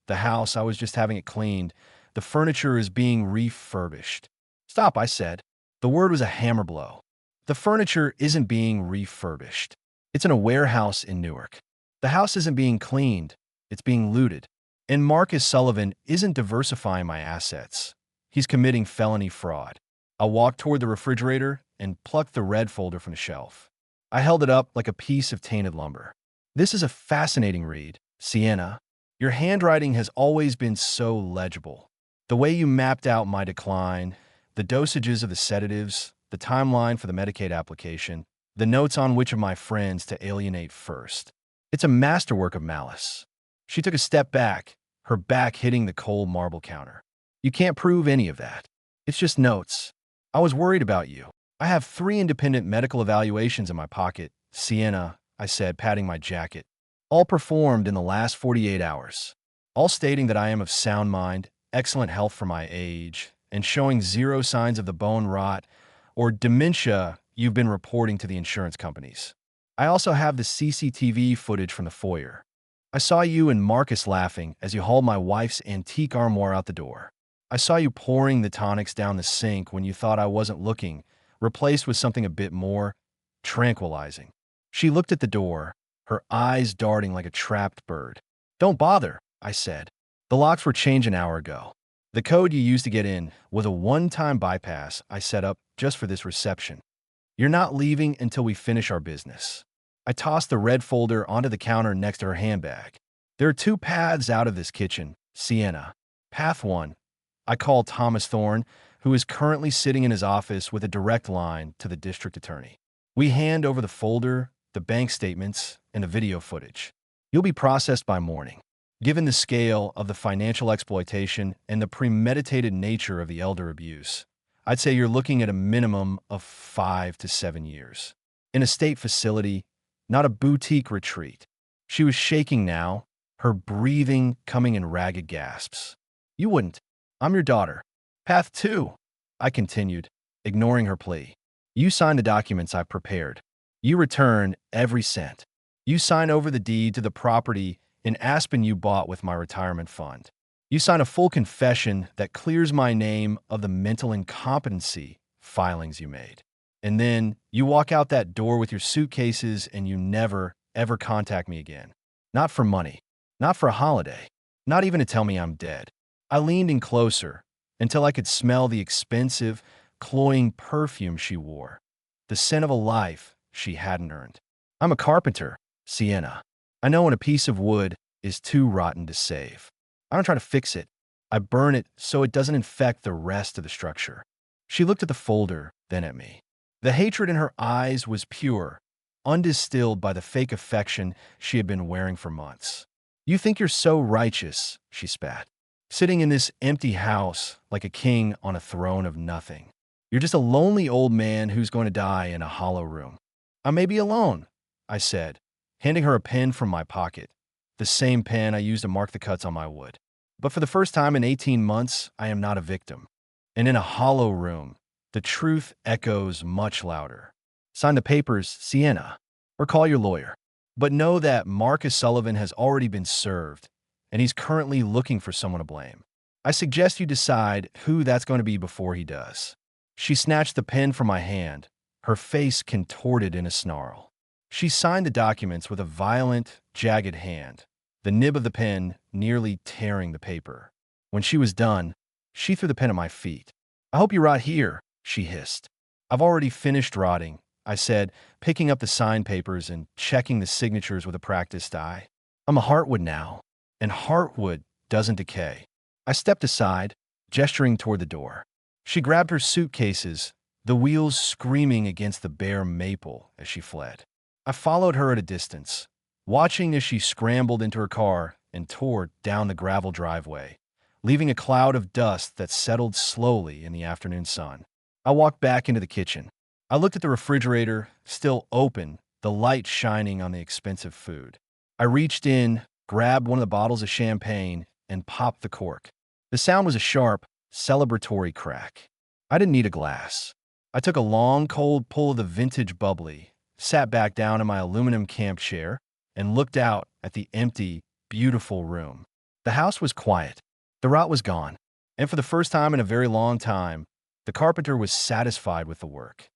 The house, I was just having it cleaned. The furniture is being refurbished. Stop, I said. The word was a hammer blow. The furniture isn't being refurbished. It's in a warehouse in Newark. The house isn't being cleaned. It's being looted. And Marcus Sullivan isn't diversifying my assets. He's committing felony fraud. I walked toward the refrigerator and plucked the red folder from the shelf. I held it up like a piece of tainted lumber. This is a fascinating read, Sienna. Your handwriting has always been so legible. The way you mapped out my decline, the dosages of the sedatives, the timeline for the Medicaid application, the notes on which of my friends to alienate first. It's a masterwork of malice. She took a step back, her back hitting the cold marble counter. You can't prove any of that. It's just notes. I was worried about you. I have 3 independent medical evaluations in my pocket, Sienna, I said, patting my jacket. All performed in the last 48 hours. All stating that I am of sound mind, excellent health for my age, and showing 0 signs of the bone rot or dementia you've been reporting to the insurance companies. I also have the CCTV footage from the foyer. I saw you and Marcus laughing as you hauled my wife's antique armoire out the door. I saw you pouring the tonics down the sink when you thought I wasn't looking, replaced with something a bit more tranquilizing. She looked at the door, her eyes darting like a trapped bird. Don't bother, I said. The locks were changed an hour ago. The code you used to get in was a one-time bypass I set up just for this reception. You're not leaving until we finish our business. I tossed the red folder onto the counter next to her handbag. There are 2 paths out of this kitchen, Sienna. Path 1. I call Thomas Thorne, who is currently sitting in his office with a direct line to the district attorney. We hand over the folder, the bank statements, and the video footage. You'll be processed by morning. Given the scale of the financial exploitation and the premeditated nature of the elder abuse, I'd say you're looking at a minimum of 5 to 7 years. In a state facility, not a boutique retreat. She was shaking now, her breathing coming in ragged gasps. You wouldn't. I'm your daughter. Path 2, I continued, ignoring her plea. You sign the documents I've prepared. You return every cent. You sign over the deed to the property in Aspen you bought with my retirement fund. You sign a full confession that clears my name of the mental incompetency filings you made. And then you walk out that door with your suitcases and you never, ever contact me again. Not for money. Not for a holiday. Not even to tell me I'm dead. I leaned in closer until I could smell the expensive, cloying perfume she wore. The scent of a life she hadn't earned. I'm a carpenter, Sienna. I know when a piece of wood is too rotten to save. I don't try to fix it. I burn it so it doesn't infect the rest of the structure. She looked at the folder, then at me. The hatred in her eyes was pure, undistilled by the fake affection she had been wearing for months. You think you're so righteous, she spat, sitting in this empty house like a king on a throne of nothing. You're just a lonely old man who's going to die in a hollow room. I may be alone, I said, handing her a pen from my pocket, the same pen I used to mark the cuts on my wood. But for the first time in 18 months, I am not a victim. And in a hollow room, the truth echoes much louder. Sign the papers, Sienna, or call your lawyer. But know that Marcus Sullivan has already been served, and he's currently looking for someone to blame. I suggest you decide who that's going to be before he does. She snatched the pen from my hand, her face contorted in a snarl. She signed the documents with a violent, jagged hand, the nib of the pen nearly tearing the paper. When she was done, she threw the pen at my feet. I hope you rot here, she hissed. I've already finished rotting, I said, picking up the signed papers and checking the signatures with a practiced eye. I'm a heartwood now, and heartwood doesn't decay. I stepped aside, gesturing toward the door. She grabbed her suitcases, the wheels screaming against the bare maple as she fled. I followed her at a distance, watching as she scrambled into her car and tore down the gravel driveway, leaving a cloud of dust that settled slowly in the afternoon sun. I walked back into the kitchen. I looked at the refrigerator, still open, the light shining on the expensive food. I reached in, grabbed one of the bottles of champagne, and popped the cork. The sound was a sharp, celebratory crack. I didn't need a glass. I took a long, cold pull of the vintage bubbly, sat back down in my aluminum camp chair, and looked out at the empty, beautiful room. The house was quiet. The rot was gone. And for the first time in a very long time, the carpenter was satisfied with the work.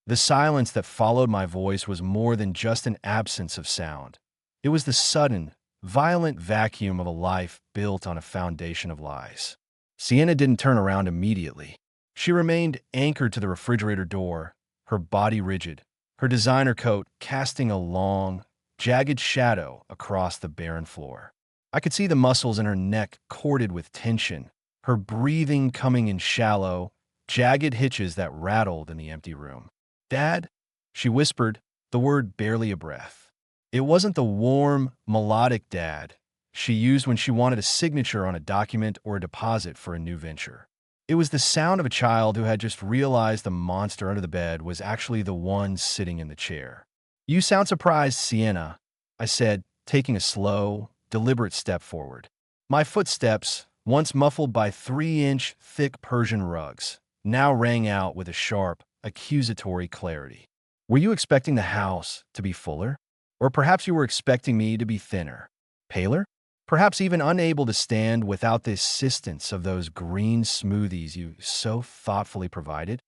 The silence that followed my voice was more than just an absence of sound. It was the sudden, violent vacuum of a life built on a foundation of lies. Sienna didn't turn around immediately. She remained anchored to the refrigerator door, her body rigid, her designer coat casting a long, jagged shadow across the barren floor. I could see the muscles in her neck corded with tension, her breathing coming in shallow, jagged hitches that rattled in the empty room. "Dad?" she whispered, the word barely a breath. It wasn't the warm, melodic dad she used when she wanted a signature on a document or a deposit for a new venture. It was the sound of a child who had just realized the monster under the bed was actually the one sitting in the chair. "You sound surprised, Sienna," I said, taking a slow, deliberate step forward. My footsteps, once muffled by 3-inch thick Persian rugs, now rang out with a sharp, accusatory clarity. "Were you expecting the house to be fuller? Or perhaps you were expecting me to be thinner, paler? Perhaps even unable to stand without the assistance of those green smoothies you so thoughtfully provided?"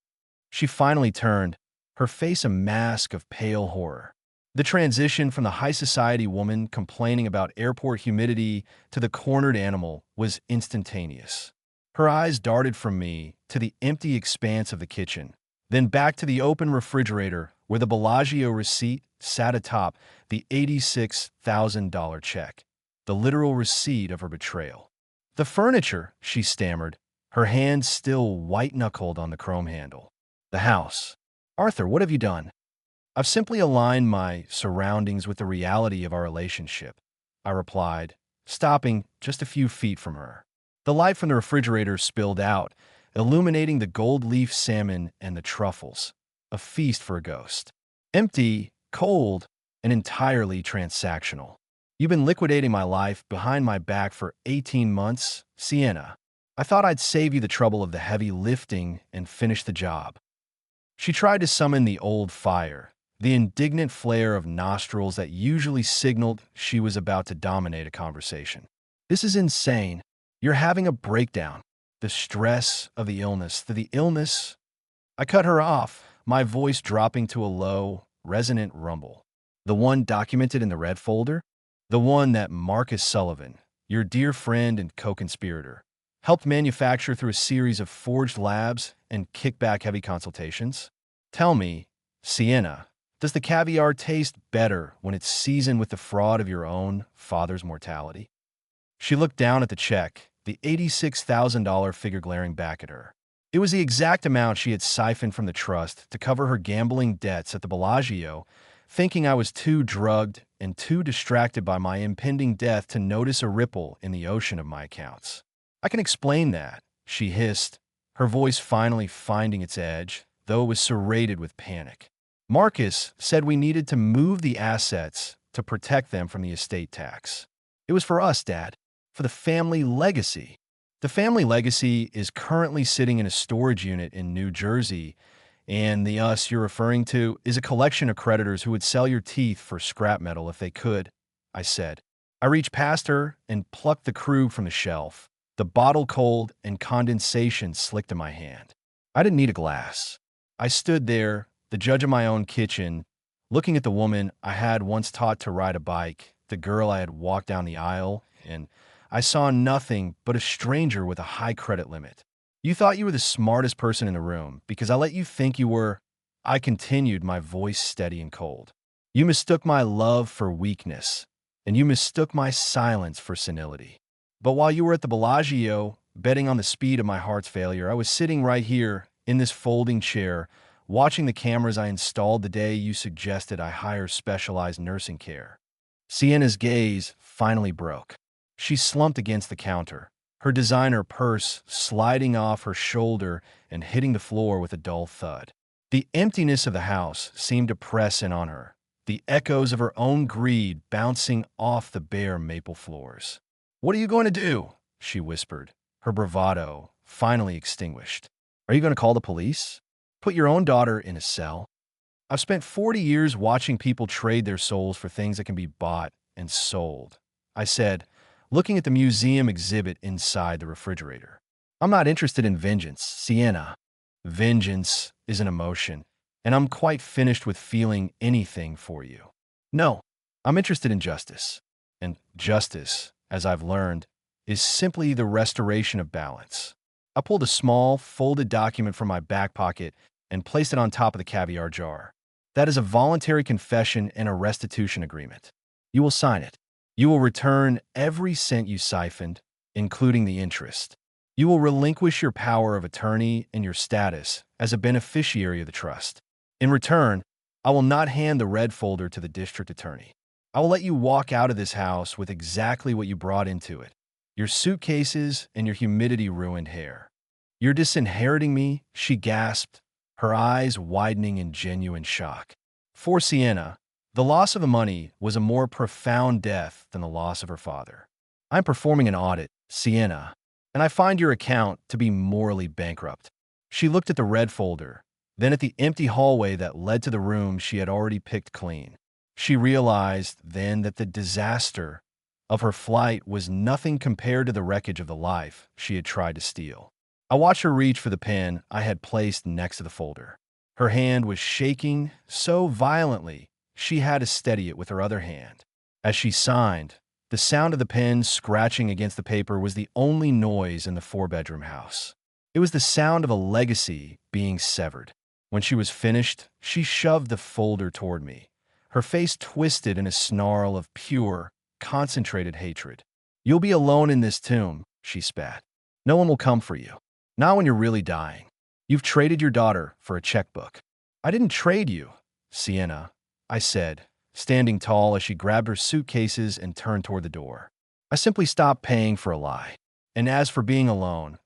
She finally turned, her face a mask of pale horror. The transition from the high society woman complaining about airport humidity to the cornered animal was instantaneous. Her eyes darted from me to the empty expanse of the kitchen, then back to the open refrigerator where the Bellagio receipt sat atop the $86,000 check, the literal receipt of her betrayal. "The furniture," she stammered, her hands still white-knuckled on the chrome handle. "The house. Arthur, what have you done?" "I've simply aligned my surroundings with the reality of our relationship," I replied, stopping just a few feet from her. The light from the refrigerator spilled out, illuminating the gold leaf salmon and the truffles, a feast for a ghost. Empty, cold, and entirely transactional. "You've been liquidating my life behind my back for 18 months, Sienna. I thought I'd save you the trouble of the heavy lifting and finish the job." She tried to summon the old fire, the indignant flare of nostrils that usually signaled she was about to dominate a conversation. "This is insane. You're having a breakdown. The stress of the illness. I cut her off, my voice dropping to a low, resonant rumble. "The one documented in the red folder? The one that Marcus Sullivan, your dear friend and co-conspirator, helped manufacture through a series of forged labs and kickback-heavy consultations? Tell me, Sienna, does the caviar taste better when it's seasoned with the fraud of your own father's mortality?" She looked down at the check, the $86,000 figure glaring back at her. It was the exact amount she had siphoned from the trust to cover her gambling debts at the Bellagio, thinking I was too drugged and too distracted by my impending death to notice a ripple in the ocean of my accounts. "I can explain that," she hissed, her voice finally finding its edge, though it was serrated with panic. "Marcus said we needed to move the assets to protect them from the estate tax. It was for us, Dad, for the family legacy. The family legacy is currently sitting in a storage unit in New Jersey, and the us you're referring to is a collection of creditors who would sell your teeth for scrap metal if they could," I said. I reached past her and plucked the krug from the shelf, the bottle cold and condensation slicked in my hand. I didn't need a glass. I stood there, the judge of my own kitchen, looking at the woman I had once taught to ride a bike, the girl I had walked down the aisle, and I saw nothing but a stranger with a high credit limit. "You thought you were the smartest person in the room because I let you think you were," I continued, my voice steady and cold. "You mistook my love for weakness, and you mistook my silence for senility. But while you were at the Bellagio, betting on the speed of my heart's failure, I was sitting right here in this folding chair, watching the cameras I installed the day you suggested I hire specialized nursing care." Sienna's gaze finally broke. She slumped against the counter, her designer purse sliding off her shoulder and hitting the floor with a dull thud. The emptiness of the house seemed to press in on her, the echoes of her own greed bouncing off the bare maple floors. "What are you going to do?" she whispered, her bravado finally extinguished. Are you going to call the police? Put your own daughter in a cell? I've spent 40 years watching people trade their souls for things that can be bought and sold, I said, looking at the museum exhibit inside the refrigerator. I'm not interested in vengeance, Sienna. Vengeance is an emotion, and I'm quite finished with feeling anything for you. No, I'm interested in justice. And justice, as I've learned, is simply the restoration of balance. I pulled a small, folded document from my back pocket and placed it on top of the caviar jar. That is a voluntary confession and a restitution agreement. You will sign it. You will return every cent you siphoned, including the interest. You will relinquish your power of attorney and your status as a beneficiary of the trust. In return, I will not hand the red folder to the district attorney. I will let you walk out of this house with exactly what you brought into it: your suitcases and your humidity-ruined hair. You're disinheriting me, she gasped, her eyes widening in genuine shock. For Sienna, the loss of the money was a more profound death than the loss of her father. I'm performing an audit, Sienna, and I find your account to be morally bankrupt. She looked at the red folder, then at the empty hallway that led to the room she had already picked clean. She realized then that the disaster of her flight was nothing compared to the wreckage of the life she had tried to steal. I watched her reach for the pen I had placed next to the folder. Her hand was shaking so violently she had to steady it with her other hand. As she signed, the sound of the pen scratching against the paper was the only noise in the four-bedroom house. It was the sound of a legacy being severed. When she was finished, she shoved the folder toward me, her face twisted in a snarl of pure, concentrated hatred. You'll be alone in this tomb, she spat. No one will come for you. Not when you're really dying. You've traded your daughter for a checkbook. I didn't trade you, Sienna, I said, standing tall as she grabbed her suitcases and turned toward the door. I simply stopped paying for a lie. And as for being alone,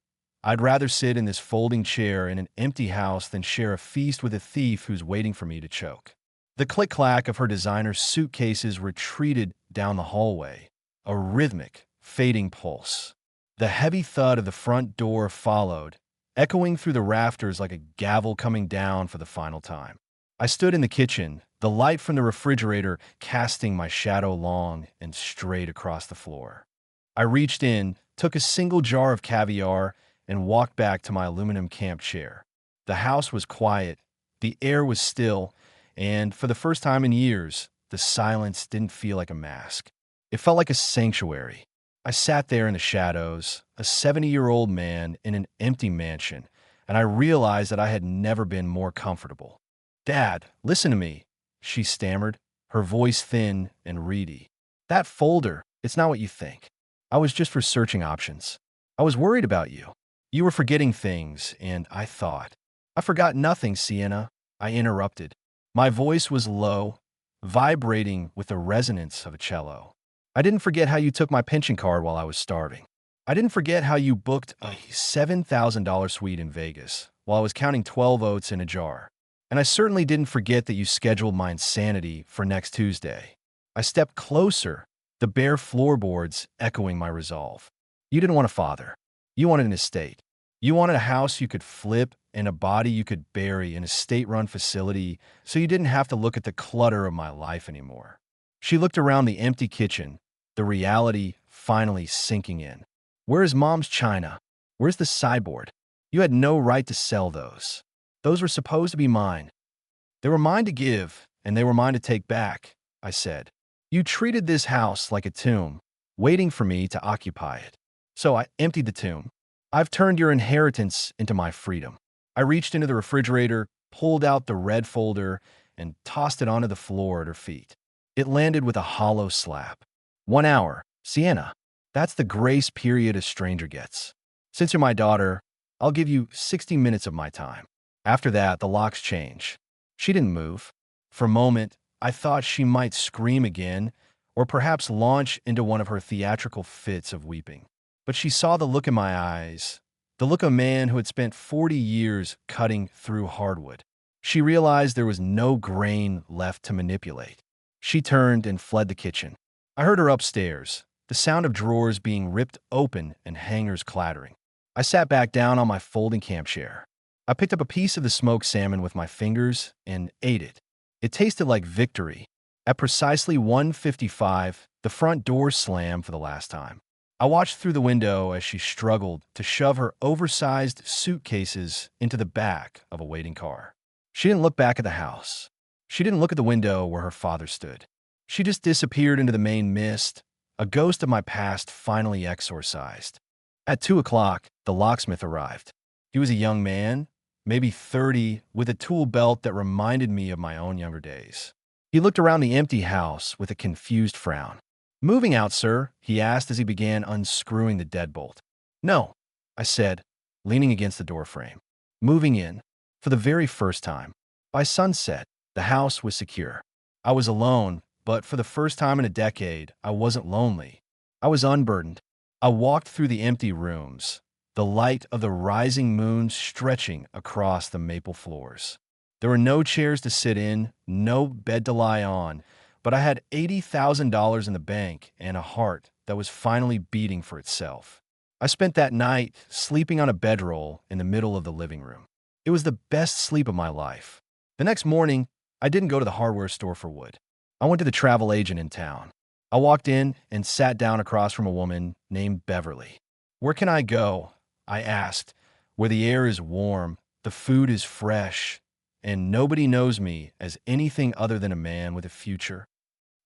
I'd rather sit in this folding chair in an empty house than share a feast with a thief who's waiting for me to choke. The click-clack of her designer suitcases retreated down the hallway, a rhythmic, fading pulse. The heavy thud of the front door followed, echoing through the rafters like a gavel coming down for the final time. I stood in the kitchen, the light from the refrigerator casting my shadow long and straight across the floor. I reached in, took a single jar of caviar, and walked back to my aluminum camp chair. The house was quiet, the air was still, and for the first time in years, the silence didn't feel like a mask. It felt like a sanctuary. I sat there in the shadows, a 70-year-old man in an empty mansion, and I realized that I had never been more comfortable. Dad, listen to me, she stammered, her voice thin and reedy. That folder, it's not what you think. I was just researching options. I was worried about you. You were forgetting things, and I thought. I forgot nothing, Sienna, I interrupted. My voice was low, vibrating with the resonance of a cello. I didn't forget how you took my pension card while I was starving. I didn't forget how you booked a $7,000 suite in Vegas while I was counting 12 oats in a jar. And I certainly didn't forget that you scheduled my insanity for next Tuesday. I stepped closer, the bare floorboards echoing my resolve. You didn't want a father. You wanted an estate. You wanted a house you could flip and a body you could bury in a state-run facility so you didn't have to look at the clutter of my life anymore. She looked around the empty kitchen, the reality finally sinking in. Where's Mom's china? Where's the sideboard? You had no right to sell those. Those were supposed to be mine. They were mine to give, and they were mine to take back, I said. You treated this house like a tomb, waiting for me to occupy it. So I emptied the tomb. I've turned your inheritance into my freedom. I reached into the refrigerator, pulled out the red folder, and tossed it onto the floor at her feet. It landed with a hollow slap. 1 hour, Sienna. That's the grace period a stranger gets. Since you're my daughter, I'll give you 60 minutes of my time. After that, the locks change. She didn't move. For a moment, I thought she might scream again, or perhaps launch into one of her theatrical fits of weeping. But she saw the look in my eyes, the look of a man who had spent 40 years cutting through hardwood. She realized there was no grain left to manipulate. She turned and fled the kitchen. I heard her upstairs, the sound of drawers being ripped open and hangers clattering. I sat back down on my folding camp chair. I picked up a piece of the smoked salmon with my fingers and ate it. It tasted like victory. At precisely 1:55, the front door slammed for the last time. I watched through the window as she struggled to shove her oversized suitcases into the back of a waiting car. She didn't look back at the house. She didn't look at the window where her father stood. She just disappeared into the Maine mist, a ghost of my past finally exorcised. At 2 o'clock, the locksmith arrived. He was a young man, maybe 30, with a tool belt that reminded me of my own younger days. He looked around the empty house with a confused frown. "Moving out, sir?" he asked as he began unscrewing the deadbolt. "No," I said, leaning against the doorframe. "Moving in, for the very first time." By sunset, the house was secure. I was alone, but for the first time in a decade, I wasn't lonely. I was unburdened. I walked through the empty rooms, the light of the rising moon stretching across the maple floors. There were no chairs to sit in, no bed to lie on, but I had $80,000 in the bank and a heart that was finally beating for itself. I spent that night sleeping on a bedroll in the middle of the living room. It was the best sleep of my life. The next morning, I didn't go to the hardware store for wood. I went to the travel agent in town. I walked in and sat down across from a woman named Beverly. "Where can I go?" I asked, "where the air is warm, the food is fresh, and nobody knows me as anything other than a man with a future?"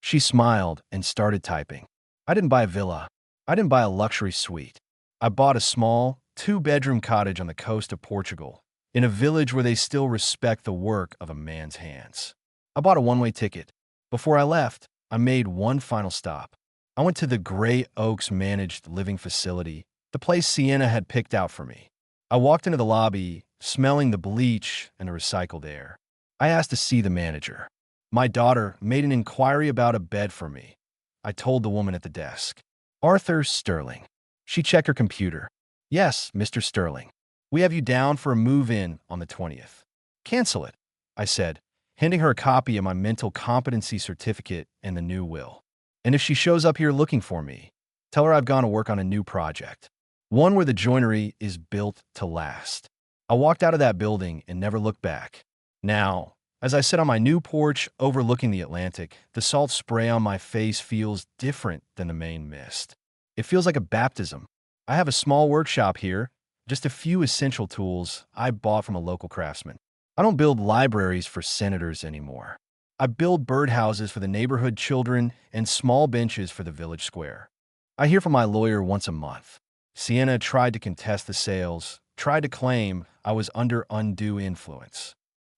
She smiled and started typing. "I didn't buy a villa. I didn't buy a luxury suite. I bought a small, two-bedroom cottage on the coast of Portugal, in a village where they still respect the work of a man's hands. I bought a one-way ticket. Before I left, I made one final stop. I went to the Gray Oaks Managed Living Facility, the place Sienna had picked out for me. I walked into the lobby, smelling the bleach and the recycled air. I asked to see the manager. My daughter made an inquiry about a bed for me. I told the woman at the desk. "Arthur Sterling." She checked her computer. "Yes, Mr. Sterling. We have you down for a move-in on the 20th. "Cancel it," I said, handing her a copy of my mental competency certificate and the new will. "And if she shows up here looking for me, tell her I've gone to work on a new project, one where the joinery is built to last." I walked out of that building and never looked back. Now, as I sit on my new porch overlooking the Atlantic, the salt spray on my face feels different than the Maine mist. It feels like a baptism. I have a small workshop here, just a few essential tools I bought from a local craftsman. I don't build libraries for senators anymore. I build birdhouses for the neighborhood children and small benches for the village square. I hear from my lawyer once a month. Sienna tried to contest the sales, tried to claim I was under undue influence.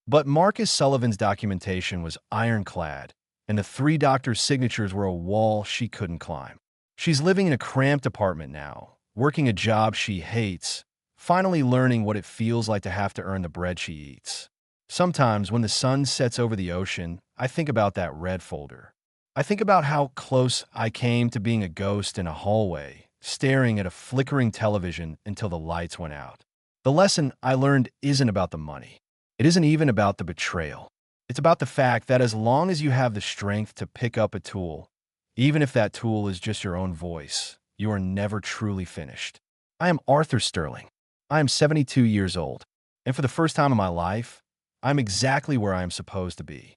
But Marcus Sullivan's documentation was ironclad, and the three doctors' signatures were a wall she couldn't climb. She's living in a cramped apartment now, working a job she hates, finally learning what it feels like to have to earn the bread she eats. Sometimes when the sun sets over the ocean, I think about that red folder. I think about how close I came to being a ghost in a hallway, staring at a flickering television until the lights went out. The lesson I learned isn't about the money. It isn't even about the betrayal. It's about the fact that as long as you have the strength to pick up a tool, even if that tool is just your own voice, you are never truly finished. I am Arthur Sterling. I am 72 years old, and for the first time in my life, I'm exactly where I am supposed to be.